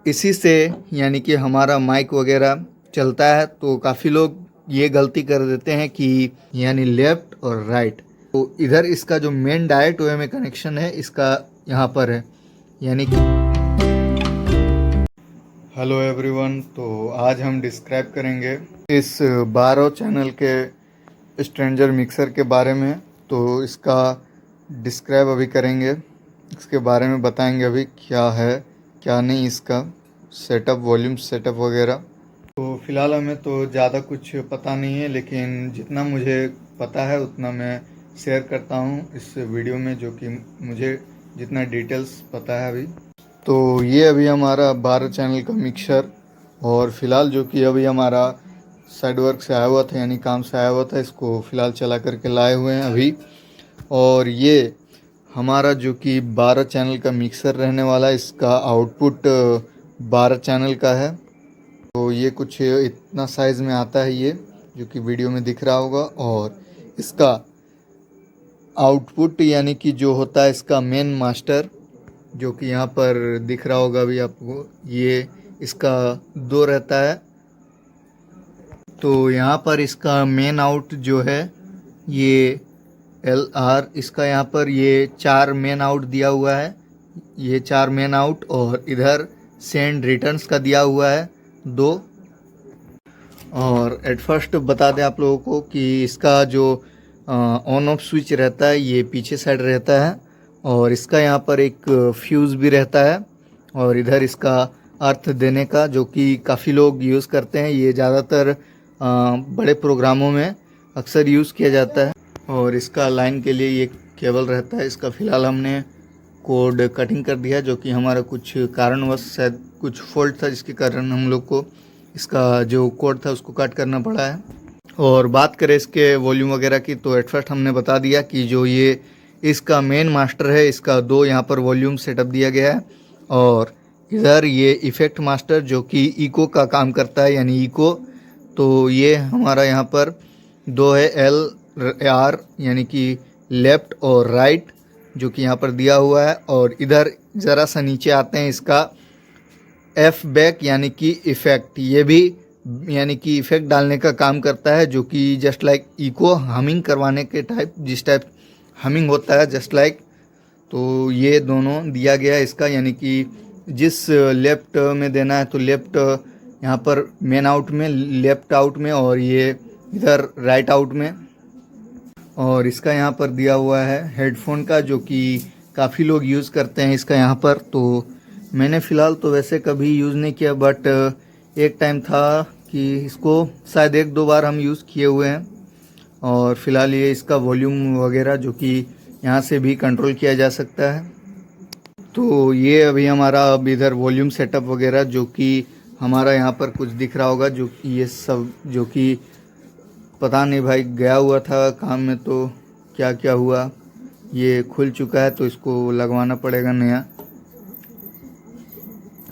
इसी से यानी कि हमारा माइक वगैरह चलता है। तो काफ़ी लोग ये गलती कर देते हैं कि यानी लेफ़्ट और राइट। तो इधर इसका जो मेन डायरेक्ट वे में कनेक्शन है इसका यहाँ पर है, यानी कि हेलो एवरीवन। तो आज हम डिस्क्राइब करेंगे इस 12 चैनल के स्ट्रेंजर मिक्सर के बारे में। तो इसका डिस्क्राइब अभी करेंगे, इसके बारे में बताएंगे अभी क्या है क्या नहीं, इसका सेटअप, वॉल्यूम सेटअप वगैरह। तो फ़िलहाल हमें तो ज़्यादा कुछ पता नहीं है, लेकिन जितना मुझे पता है उतना मैं शेयर करता हूँ इस वीडियो में, जो कि मुझे जितना डिटेल्स पता है अभी। तो ये अभी हमारा 12 चैनल का मिक्सर, और फ़िलहाल जो कि अभी हमारा साइड वर्क से आया हुआ था, यानी काम से आया हुआ था, इसको फ़िलहाल चला करके लाए हुए हैं अभी। और ये हमारा जो कि 12 चैनल का मिक्सर रहने वाला है, इसका आउटपुट 12 चैनल का है। तो ये कुछ इतना साइज़ में आता है ये, जो कि वीडियो में दिख रहा होगा। और इसका आउटपुट यानी कि जो होता है इसका मेन मास्टर, जो कि यहाँ पर दिख रहा होगा अभी आपको, ये इसका 2 रहता है। तो यहाँ पर इसका मेन आउट जो है ये LR, इसका यहाँ पर ये 4 मेन आउट दिया हुआ है, ये 4 मेन आउट। और इधर सेंड रिटर्न्स का दिया हुआ है 2। और एट फर्स्ट बता दें आप लोगों को कि इसका जो ऑन ऑफ स्विच रहता है ये पीछे साइड रहता है, और इसका यहाँ पर एक फ्यूज़ भी रहता है। और इधर इसका अर्थ देने का, जो कि काफ़ी लोग यूज़ करते हैं, ये ज़्यादातर बड़े प्रोग्रामों में अक्सर यूज़ किया जाता है। और इसका लाइन के लिए ये केबल रहता है। इसका फ़िलहाल हमने कोड कटिंग कर दिया, जो कि हमारा कुछ कारणवश शायद कुछ फॉल्ट था, जिसके कारण हम लोग को इसका जो कोड था उसको कट करना पड़ा है। और बात करें इसके वॉल्यूम वगैरह की, तो एट फर्स्ट हमने बता दिया कि जो ये इसका मेन मास्टर है, इसका 2 यहाँ पर वॉल्यूम सेटअप दिया गया है। और इधर ये इफ़ेक्ट मास्टर जो कि इको का काम करता है, यानी इको। तो ये हमारा यहाँ पर 2 है, LR यानी कि लेफ़्ट और राइट, जो कि यहाँ पर दिया हुआ है। और इधर ज़रा सा नीचे आते हैं, इसका F बैक यानी कि इफ़ेक्ट, ये भी यानी कि इफ़ेक्ट डालने का काम करता है, जो कि जस्ट लाइक इको हमिंग करवाने के टाइप, जिस टाइप हमिंग होता है जस्ट लाइक। तो ये दोनों दिया गया है इसका, यानी कि जिस लेफ़्ट में देना है तो लेफ़्ट यहाँ पर मेन आउट में, लेफ़्ट आउट में, और ये इधर राइट आउट में। और इसका यहाँ पर दिया हुआ है हेडफोन का, जो कि काफ़ी लोग यूज़ करते हैं इसका यहाँ पर। तो मैंने फ़िलहाल तो वैसे कभी यूज़ नहीं किया, बट एक टाइम था कि इसको शायद 1-2 बार हम यूज़ किए हुए हैं। और फ़िलहाल ये इसका वॉल्यूम वगैरह जो कि यहाँ से भी कंट्रोल किया जा सकता है। तो ये अभी हमारा अब इधर वॉल्यूम सेटअप वगैरह, जो कि हमारा यहाँ पर कुछ दिख रहा होगा, जो कि ये सब जो कि पता नहीं भाई, गया हुआ था काम में तो क्या क्या हुआ, ये खुल चुका है तो इसको लगवाना पड़ेगा नया।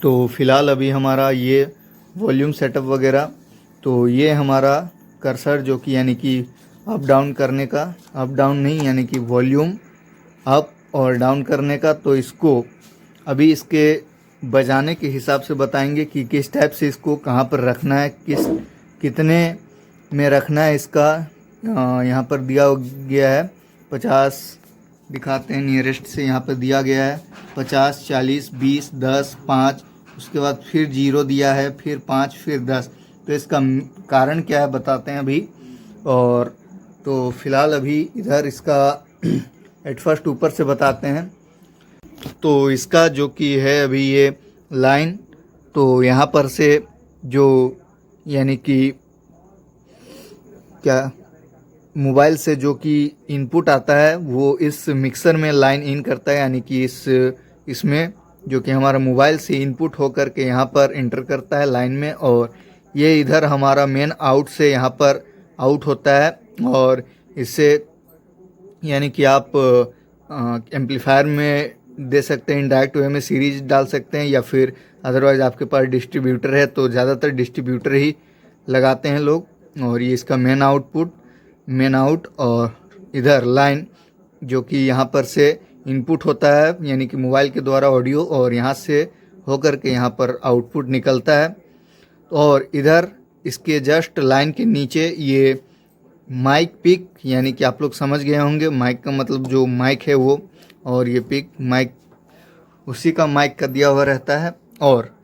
तो फ़िलहाल अभी हमारा ये वॉल्यूम सेटअप वगैरह, तो ये हमारा कर्सर जो कि यानी कि अप डाउन करने का, अप डाउन नहीं यानी कि वॉल्यूम अप और डाउन करने का। तो इसको अभी इसके बजाने के हिसाब से बताएंगे कि किस टाइप से इसको कहाँ पर रखना है, कितने में रखना है इसका। यहाँ पर दिया गया है 50, दिखाते हैं नियरेस्ट से, यहाँ पर दिया गया है 50, 40, 20, 10, 5, उसके बाद फिर 0 दिया है, फिर 5, फिर 10। तो इसका कारण क्या है बताते हैं अभी। और तो फ़िलहाल अभी इधर इसका एट फर्स्ट ऊपर से बताते हैं। तो इसका जो कि है अभी ये लाइन, तो यहाँ पर से जो यानी कि क्या मोबाइल से जो कि इनपुट आता है वो इस मिक्सर में लाइन इन करता है, यानी कि इसमें जो कि हमारा मोबाइल से इनपुट होकर के यहाँ पर इंटर करता है लाइन में। और ये इधर हमारा मेन आउट से यहाँ पर आउट होता है। और इससे यानी कि आप एम्पलीफायर में दे सकते हैं, इनडायरेक्ट वे में सीरीज डाल सकते हैं, या फिर अदरवाइज़ आपके पास डिस्ट्रीब्यूटर है तो ज़्यादातर डिस्ट्रीब्यूटर ही लगाते हैं लोग। और ये इसका मेन आउटपुट, मेन आउट, और इधर लाइन जो कि यहाँ पर से इनपुट होता है, यानी कि मोबाइल के द्वारा ऑडियो, और यहाँ से होकर के यहाँ पर आउटपुट निकलता है। और इधर इसके जस्ट लाइन के नीचे ये माइक पिक, यानी कि आप लोग समझ गए होंगे माइक का मतलब जो माइक है वो, और ये पिक माइक उसी का माइक का दिया हुआ रहता है। और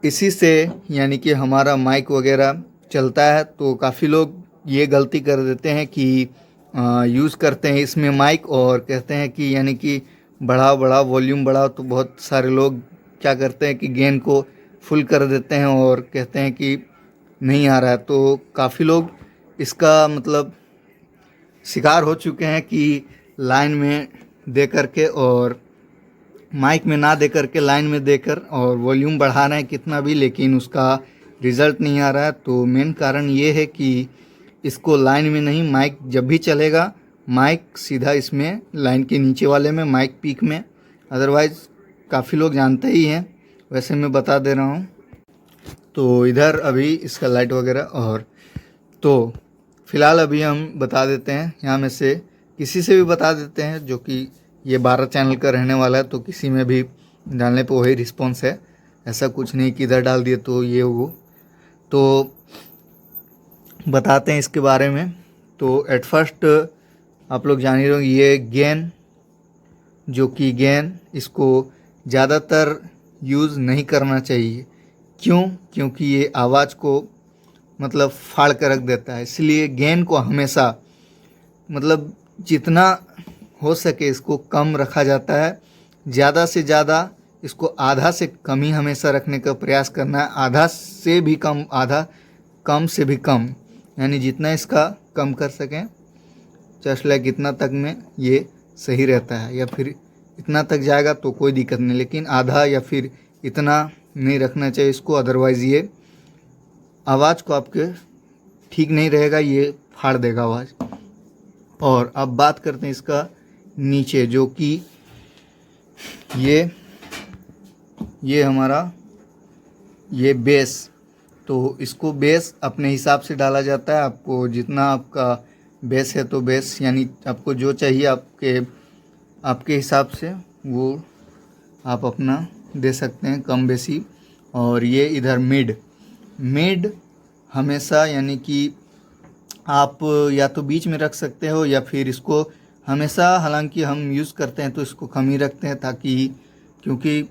इसी से यानी कि हमारा माइक वगैरह चलता है। तो काफ़ी लोग ये गलती कर देते हैं कि यूज़ करते हैं इसमें माइक और कहते हैं कि यानी कि बढ़ाओ बढ़ाओ वॉल्यूम बढ़ाओ। तो बहुत सारे लोग क्या करते हैं कि गेन को फुल कर देते हैं और कहते हैं कि नहीं आ रहा है। तो काफ़ी लोग इसका मतलब शिकार हो चुके हैं कि लाइन में दे करके और माइक में ना दे करके लाइन में देकर और वॉल्यूम बढ़ा रहे हैं कितना भी, लेकिन उसका रिज़ल्ट नहीं आ रहा है। तो मेन कारण ये है कि इसको लाइन में नहीं, माइक जब भी चलेगा माइक सीधा इसमें लाइन के नीचे वाले में माइक पिक में। अदरवाइज़ काफ़ी लोग जानते ही हैं, वैसे मैं बता दे रहा हूँ। तो इधर अभी इसका लाइट वगैरह, और तो फ़िलहाल अभी हम बता देते हैं यहाँ में से किसी से भी बता देते हैं, जो कि ये 12 चैनल का रहने वाला है। तो किसी में भी डालने पे वही रिस्पॉन्स है, ऐसा कुछ नहीं कि इधर डाल दिए तो ये वो। तो बताते हैं इसके बारे में। तो एट फर्स्ट आप लोग जान ही रहे होंगे ये गेन, जो कि गेन इसको ज़्यादातर यूज़ नहीं करना चाहिए। क्यों? क्योंकि ये आवाज़ को मतलब फाड़ कर रख देता है। इसलिए गेन को हमेशा मतलब जितना हो सके इसको कम रखा जाता है। ज़्यादा से ज़्यादा इसको आधा से कम ही हमेशा रखने का प्रयास करना है। आधा से भी कम, आधा कम से भी कम, यानी जितना इसका कम कर सकें जस्ट लाइक इतना तक में ये सही रहता है। या फिर इतना तक जाएगा तो कोई दिक्कत नहीं, लेकिन आधा या फिर इतना नहीं रखना चाहिए इसको। अदरवाइज़ ये आवाज़ को आपके ठीक नहीं रहेगा, ये फाड़ देगा आवाज़। और अब बात करते हैं इसका नीचे, जो कि ये हमारा ये बेस। तो इसको बेस अपने हिसाब से डाला जाता है। आपको जितना आपका बेस है तो बेस यानी आपको जो चाहिए आपके हिसाब से वो आप अपना दे सकते हैं कम बेसी। और ये इधर मिड हमेशा यानी कि आप या तो बीच में रख सकते हो या फिर इसको हमेशा, हालांकि हम यूज़ करते हैं तो इसको कम ही रखते हैं, ताकि क्योंकि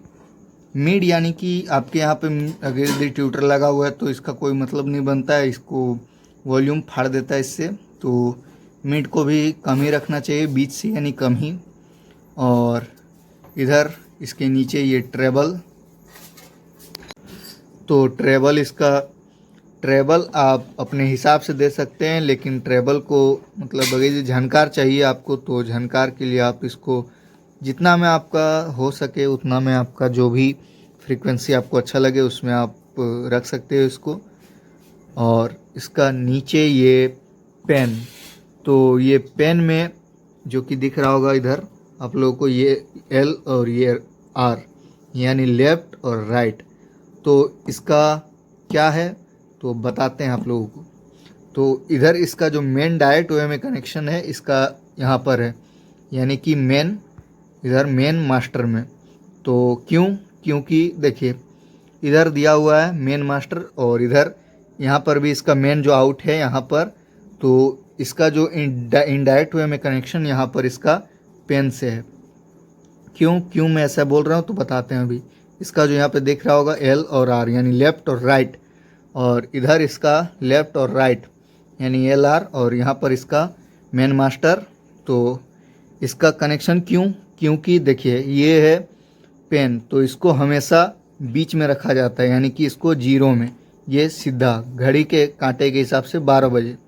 मिड यानी कि आपके यहाँ पे अगर यदि ट्यूटर लगा हुआ है तो इसका कोई मतलब नहीं बनता है, इसको वॉल्यूम फाड़ देता है इससे। तो मिड को भी कम ही रखना चाहिए, बीच से यानी कम ही। और इधर इसके नीचे ये ट्रेबल, तो ट्रेबल आप अपने हिसाब से दे सकते हैं, लेकिन ट्रेबल को मतलब अगर झनकार चाहिए आपको तो झनकार के लिए आप इसको जितना में आपका हो सके उतना में आपका जो भी फ्रीक्वेंसी आपको अच्छा लगे उसमें आप रख सकते हो इसको। और इसका नीचे ये पेन, तो ये पेन में जो कि दिख रहा होगा इधर आप लोगों को, ये एल और ये आर यानी लेफ़्ट और राइट। तो इसका क्या है तो बताते हैं आप लोगों को। तो इधर इसका जो मेन डायरेक्ट वे में कनेक्शन है इसका यहाँ पर है, यानी कि मेन इधर मेन मास्टर में। तो क्योंकि देखिए इधर दिया हुआ है मेन मास्टर और इधर यहाँ पर भी इसका मेन जो आउट है यहाँ पर, तो इसका जो इनडायरेक्ट वे में कनेक्शन यहाँ पर इसका पेन से है। क्यों मैं ऐसा बोल रहा हूँ तो बताते हैं अभी। इसका जो यहाँ पे दिख रहा होगा एल और आर यानी लेफ़्ट और राइट, और इधर इसका लेफ़्ट और राइट यानी एल आर, और यहाँ पर इसका मेन मास्टर। तो इसका कनेक्शन क्योंकि देखिए ये है पेन, तो इसको हमेशा बीच में रखा जाता है, यानी कि इसको जीरो में, ये सीधा घड़ी के कांटे के हिसाब से 12 बजे,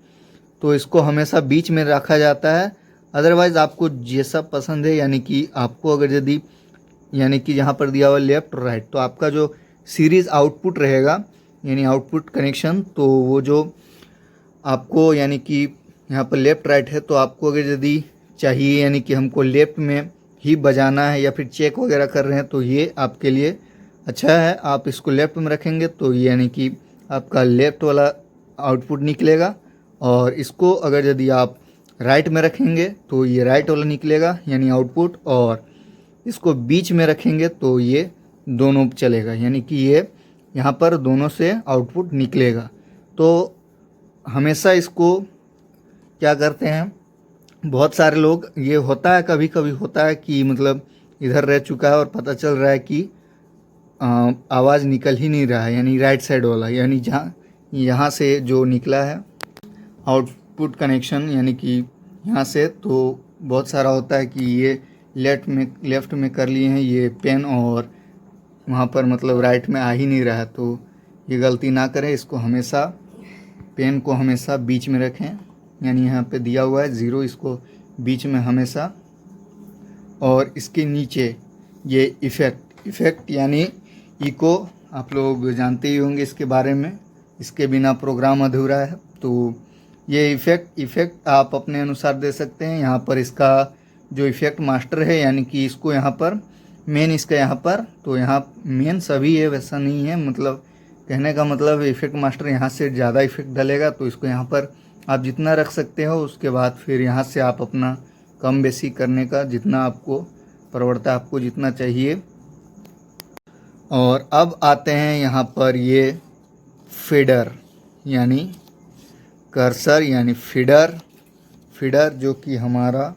तो इसको हमेशा बीच में रखा जाता है। अदरवाइज़ आपको जैसा पसंद है, यानी कि आपको अगर यदि यानी कि यहाँ पर दिया हुआ लेफ़्ट और राइट, तो आपका जो सीरीज़ आउटपुट रहेगा यानी आउटपुट कनेक्शन, तो वो जो आपको यानी कि यहाँ पर लेफ़्ट राइट है, तो आपको अगर यदि चाहिए यानी कि हमको लेफ़्ट में ही बजाना है या फिर चेक वगैरह कर रहे हैं तो ये आपके लिए अच्छा है। आप इसको लेफ़्ट में रखेंगे तो ये यानी कि आपका लेफ़्ट वाला आउटपुट निकलेगा, और इसको अगर यदि आप राइट में रखेंगे तो ये राइट वाला निकलेगा यानी आउटपुट, और इसको बीच में रखेंगे तो ये दोनों चलेगा, यानी कि ये यहाँ पर दोनों से आउटपुट निकलेगा। तो हमेशा इसको क्या करते हैं, बहुत सारे लोग, ये होता है कभी कभी होता है कि मतलब इधर रह चुका है और पता चल रहा है कि आवाज़ निकल ही नहीं रहा है, यानी राइट साइड वाला, यानी जहाँ यहाँ से जो निकला है आउटपुट कनेक्शन, यानी कि यहाँ से, तो बहुत सारा होता है कि ये लेफ्ट में कर लिए हैं ये पेन और वहाँ पर मतलब राइट में आ ही नहीं रहा है। तो ये गलती ना करें, इसको हमेशा पेन को हमेशा बीच में रखें, यानी यहाँ पे दिया हुआ है 0, इसको बीच में हमेशा। और इसके नीचे ये इफ़ेक्ट यानी इको, आप लोग जानते ही होंगे इसके बारे में, इसके बिना प्रोग्राम अधूरा है। तो ये इफ़ेक्ट आप अपने अनुसार दे सकते हैं। यहाँ पर इसका जो इफ़ेक्ट मास्टर है, यानी कि इसको यहाँ पर मेन, इसका यहाँ पर, तो यहाँ मेन सभी है, वैसा नहीं है, मतलब कहने का मतलब इफ़ेक्ट मास्टर यहाँ से ज़्यादा इफ़ेक्ट डलेगा, तो इसको यहाँ पर आप जितना रख सकते हो। उसके बाद फिर यहाँ से आप अपना कम बेसी करने का, जितना आपको प्रवणता, आपको जितना चाहिए। और अब आते हैं यहाँ पर ये फीडर यानी कर्सर, यानी फीडर जो कि हमारा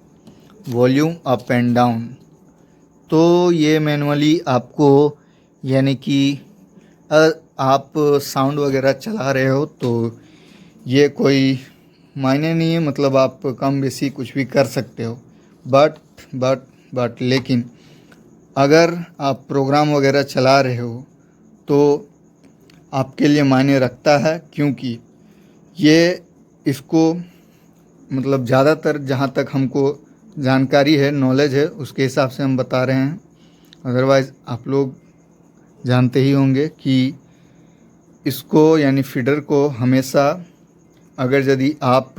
वॉल्यूम अप एंड डाउन। तो ये मैनुअली आपको, यानी कि आप साउंड वगैरह चला रहे हो तो ये कोई मायने नहीं है, मतलब आप कम बेसी कुछ भी कर सकते हो। बट लेकिन अगर आप प्रोग्राम वगैरह चला रहे हो तो आपके लिए मायने रखता है, क्योंकि ये इसको मतलब ज़्यादातर जहाँ तक हमको जानकारी है, नॉलेज है, उसके हिसाब से हम बता रहे हैं। अदरवाइज़ आप लोग जानते ही होंगे कि इसको, यानी फीडर को हमेशा, अगर यदि आप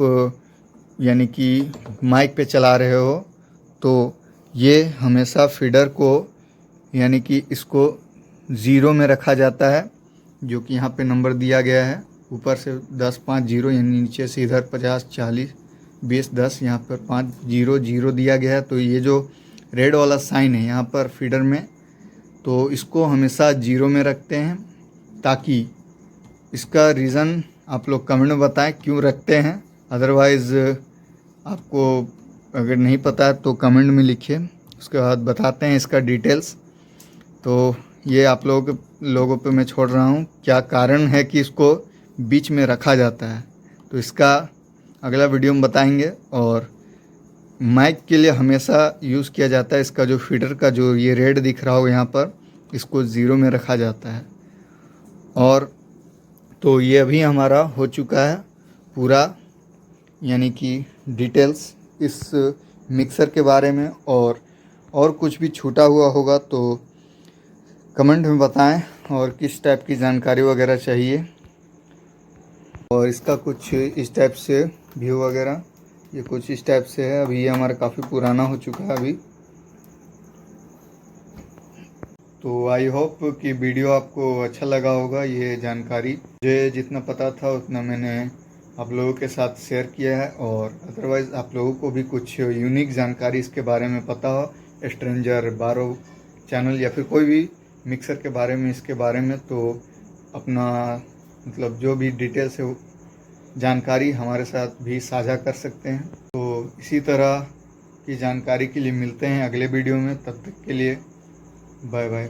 यानी कि माइक पे चला रहे हो तो ये हमेशा फीडर को, यानी कि इसको 0 में रखा जाता है, जो कि यहाँ पे नंबर दिया गया है, ऊपर से 10 5 0, यानी नीचे से इधर 50 40 20 10, यहाँ पर 5 0 0 दिया गया है। तो ये जो रेड वाला साइन है यहाँ पर फीडर में, तो इसको हमेशा 0 में रखते हैं, ताकि इसका रीज़न आप लोग कमेंट में बताएं क्यों रखते हैं। अदरवाइज़ आपको अगर नहीं पता है तो कमेंट में लिखिए, उसके बाद बताते हैं इसका डिटेल्स। तो ये आप लोगों पे मैं छोड़ रहा हूँ, क्या कारण है कि इसको बीच में रखा जाता है, तो इसका अगला वीडियो में बताएंगे। और माइक के लिए हमेशा यूज़ किया जाता है, इसका जो फीडर का जो ये रेड दिख रहा हो यहाँ पर, इसको 0 में रखा जाता है। और तो ये अभी हमारा हो चुका है पूरा, यानी कि डिटेल्स इस मिक्सर के बारे में। और कुछ भी छूटा हुआ होगा तो कमेंट में बताएं, और किस टाइप की जानकारी वगैरह चाहिए। और इसका कुछ इस टाइप से व्यू वगैरह, ये कुछ इस टाइप से है। अभी ये हमारा काफ़ी पुराना हो चुका है अभी। तो आई होप कि वीडियो आपको अच्छा लगा होगा। ये जानकारी मुझे जितना पता था उतना मैंने आप लोगों के साथ शेयर किया है। और अदरवाइज़ आप लोगों को भी कुछ यूनिक जानकारी इसके बारे में पता हो, स्ट्रेंजर बारो चैनल या फिर कोई भी मिक्सर के बारे में, इसके बारे में, तो अपना मतलब जो भी डिटेल्स है जानकारी हमारे साथ भी साझा कर सकते हैं। तो इसी तरह की जानकारी के लिए मिलते हैं अगले वीडियो में, तब तक के लिए बाय बाय।